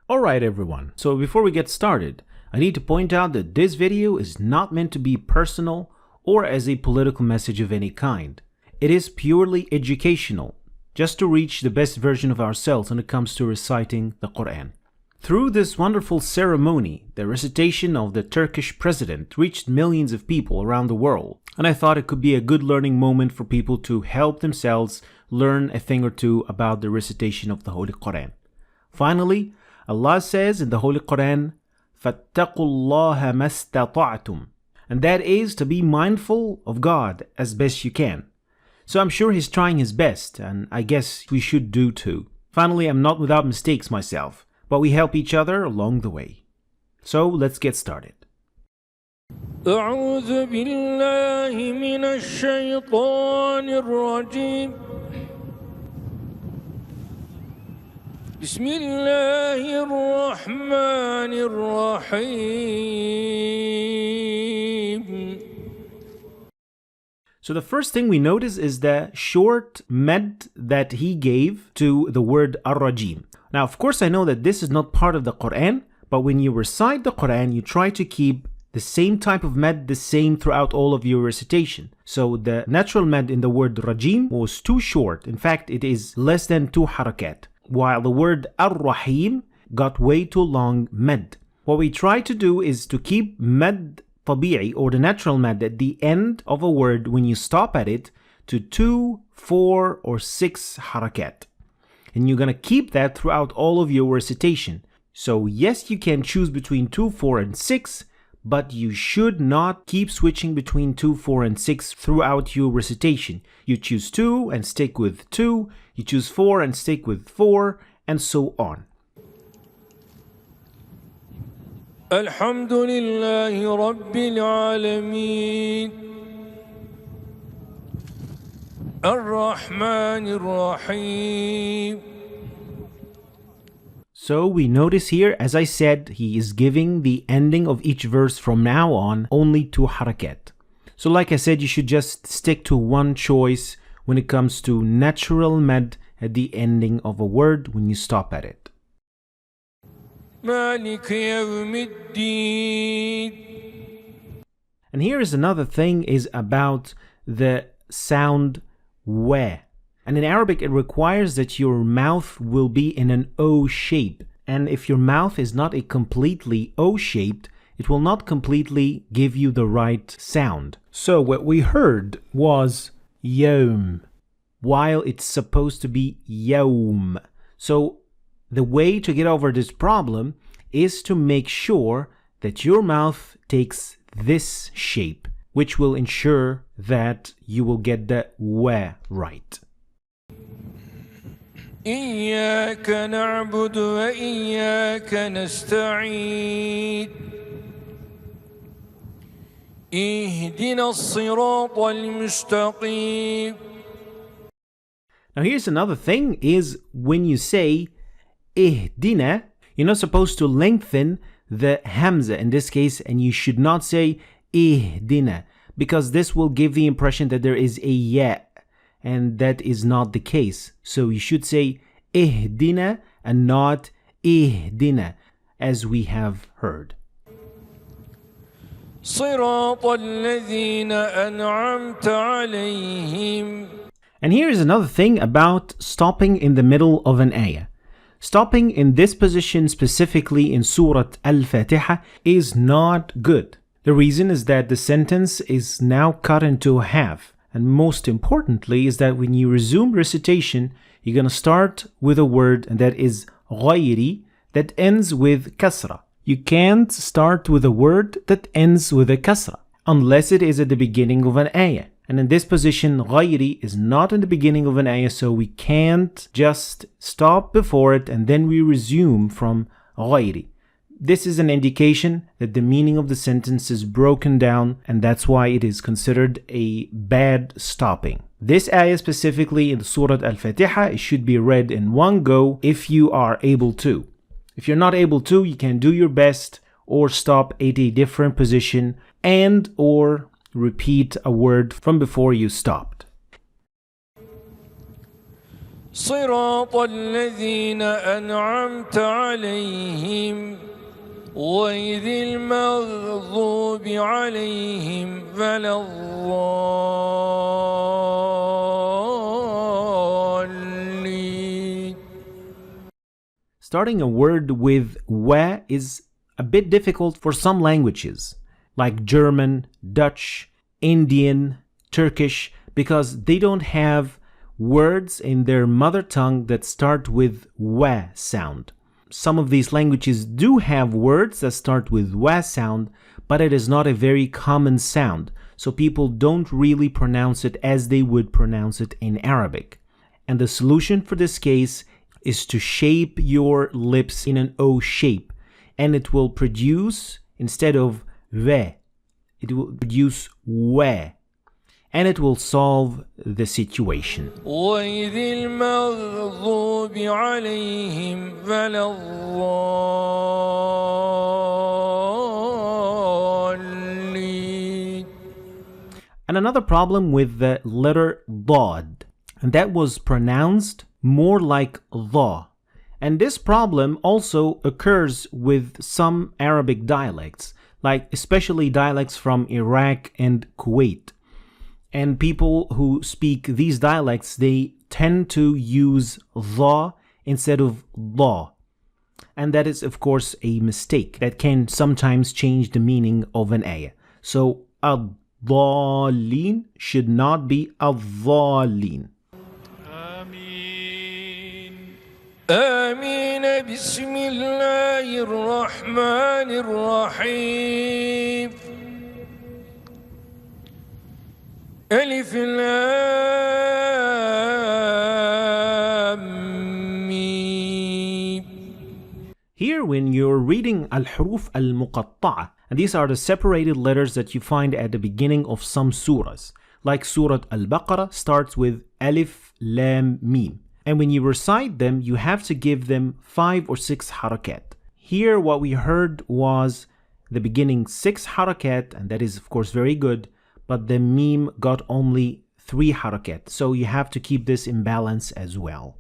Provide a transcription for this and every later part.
Alright everyone, so before we get started, I need to point out that this video is not meant to be personal or as a political message of any kind. It is purely educational, just to reach the best version of ourselves when it comes to reciting the Quran. Through this wonderful ceremony, the recitation of the Turkish president reached millions of people around the world, and I thought it could be a good learning moment for people to help themselves learn a thing or two about the recitation of the Holy Quran. Finally, Allah says in the Holy Quran, فَاتَّقُوا اللَّهَ مَا اسْتَطَعْتُمْ, and that is to be mindful of God as best you can. So I'm sure He's trying His best, and I guess we should do too. Finally, I'm not without mistakes myself, but we help each other along the way. So let's get started. أعوذ بالله من الشيطان الرجيم بسم الله الرحمن الرحيم. So the first thing we notice is the short med that he gave to the word ar-rajim. Now, of course, I know that this is not part of the Quran, but when you recite the Quran, you try to keep the same type of med the same throughout all of your recitation. So the natural med in the word rajim was too short. In fact, it is less than 2 harakat. While the word ar-rahim got way too long med. What we try to do is to keep med tabi'i, or the natural med at the end of a word when you stop at it, to 2, 4, or 6 harakat. And you're going to keep that throughout all of your recitation. So yes, you can choose between 2, 4, and 6, but you should not keep switching between 2, 4, and 6 throughout your recitation. You choose 2 and stick with 2, you choose 4 and stick with 4, and so on. الحمد لله رب العالمين الرحمن الرحيم. So we notice here, as I said, he is giving the ending of each verse from now on only 2 harakat. So like I said, you should just stick to one choice when it comes to natural med at the ending of a word when you stop at it. مالك يوم الدين. And here is another thing is about the sound wa. And in Arabic, it requires that your mouth will be in an O shape. And if your mouth is not a completely O-shaped, it will not completely give you the right sound. So what we heard was yawm, while it's supposed to be yawm. So the way to get over this problem is to make sure that your mouth takes this shape, which will ensure that you will get the wa right. إياك نعبد وإياك نستعين اهدنا الصراط المستقيم. Now here's another thing is when you say ihdina, you're not supposed to lengthen the hamza in this case, and you should not say ihdina, because this will give the impression that there is a ya, and that is not the case. So you should say ihdina and not ihdina, as we have heard. صراط الذين أنعمت عليهم. And here is another thing about stopping in the middle of an ayah. Stopping in this position specifically in Surah Al-Fatiha is not good. The reason is that the sentence is now cut into half. And most importantly is that when you resume recitation, you're going to start with a word, and that is غيري, that ends with kasra. You can't start with a word that ends with a kasra unless it is at the beginning of an ayah. And in this position, غيري is not in the beginning of an ayah, so we can't just stop before it and then we resume from غيري. This is an indication that the meaning of the sentence is broken down, and that's why it is considered a bad stopping. This ayah specifically in the Surah Al-Fatiha, it should be read in one go if you are able to. If you're not able to, you can do your best or stop at a different position and or repeat a word from before you stopped. صراط الذين أنعمت عليهم غير المغضوب عليهم ولا الضالين. Starting a word with wa is a bit difficult for some languages, like German, Dutch, Indian, Turkish, because they don't have words in their mother tongue that start with wa sound. Some of these languages do have words that start with wa sound, but it is not a very common sound, so people don't really pronounce it as they would pronounce it in Arabic. And the solution for this case is to shape your lips in an O shape, and it will produce, instead of ve, it will produce we, and it will solve the situation. غير المغضوب عليهم ولا الضالين. And another problem with the letter dad, and that was pronounced more like dha. And this problem also occurs with some Arabic dialects, like especially dialects from Iraq and Kuwait. And people who speak these dialects, they tend to use dha instead of dha. And that is, of course, a mistake that can sometimes change the meaning of an ayah. So, ad-dhalin should not be ad-dhalin. آمين بسم الله الرحمن الرحيم ألف لام ميم. Here, when you're reading al-huruf al-muqatta'a, and these are the separated letters that you find at the beginning of some surahs, like Surah Al-Baqarah starts with alif, lam, mim. And when you recite them, you have to give them 5 or 6 harakat. Here, what we heard was the beginning 6 harakat, and that is, of course, very good, but the mim got only 3 harakat. So you have to keep this in balance as well.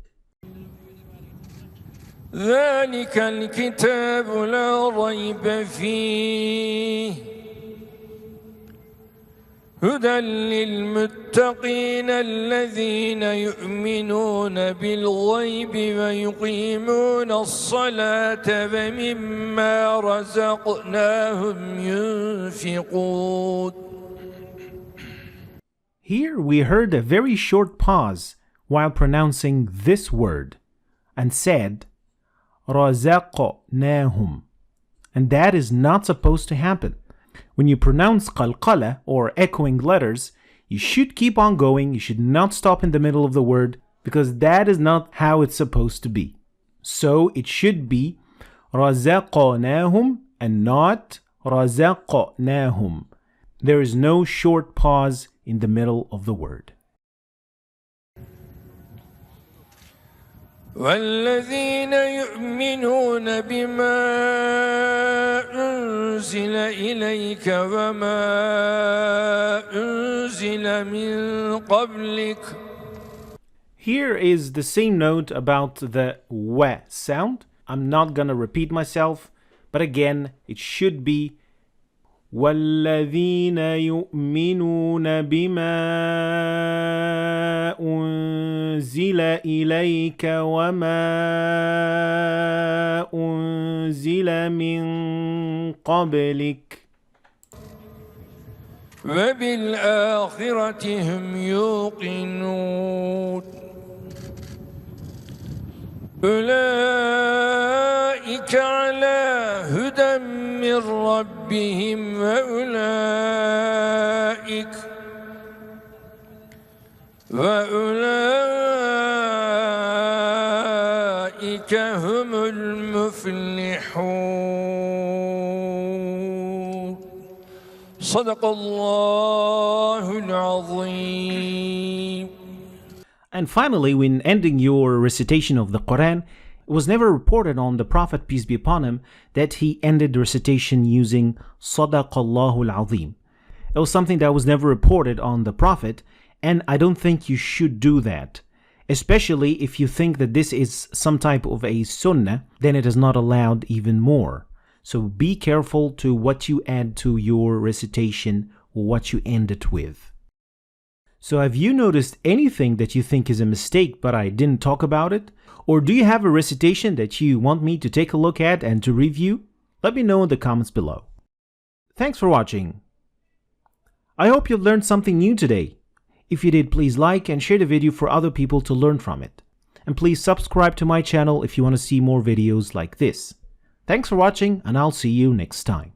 ذلك الكتاب لا ريب فيه هدى للمتقين الذين يؤمنون بالغيب ويقيمون الصلاة ومما رزقناهم ينفقون. Here we heard a very short pause while pronouncing this word and said رزقناهم, and that is not supposed to happen. When you pronounce qalqala or echoing letters, you should keep on going. You should not stop in the middle of the word, because that is not how it's supposed to be. So it should be razaqnahum and not razaqnahum. There is no short pause in the middle of the word. والذين يؤمنون بما أنزل إليك وما أنزل من قبلك. Here is the same note about the wa sound. I'm not gonna repeat myself, but again, it should be والذين يؤمنون بما أنزل إليك وما أنزل من قبلك وبالآخرة هم يوقنون أولئك على هدى من ربهم وأولئك هم المفلحون. صدق الله العظيم. And finally, when ending your recitation of the Quran, it was never reported on the Prophet, peace be upon him, that he ended the recitation using Sadaqallahu al-Azim. It was something that was never reported on the Prophet, and I don't think you should do that. Especially if you think that this is some type of a sunnah, then it is not allowed even more. So be careful to what you add to your recitation or what you end it with. So have you noticed anything that you think is a mistake but I didn't talk about it? Or do you have a recitation that you want me to take a look at and to review? Let me know in the comments below. Thanks for watching. I hope you've learned something new today. If you did, please like and share the video for other people to learn from it. And please subscribe to my channel if you want to see more videos like this. Thanks for watching, and I'll see you next time.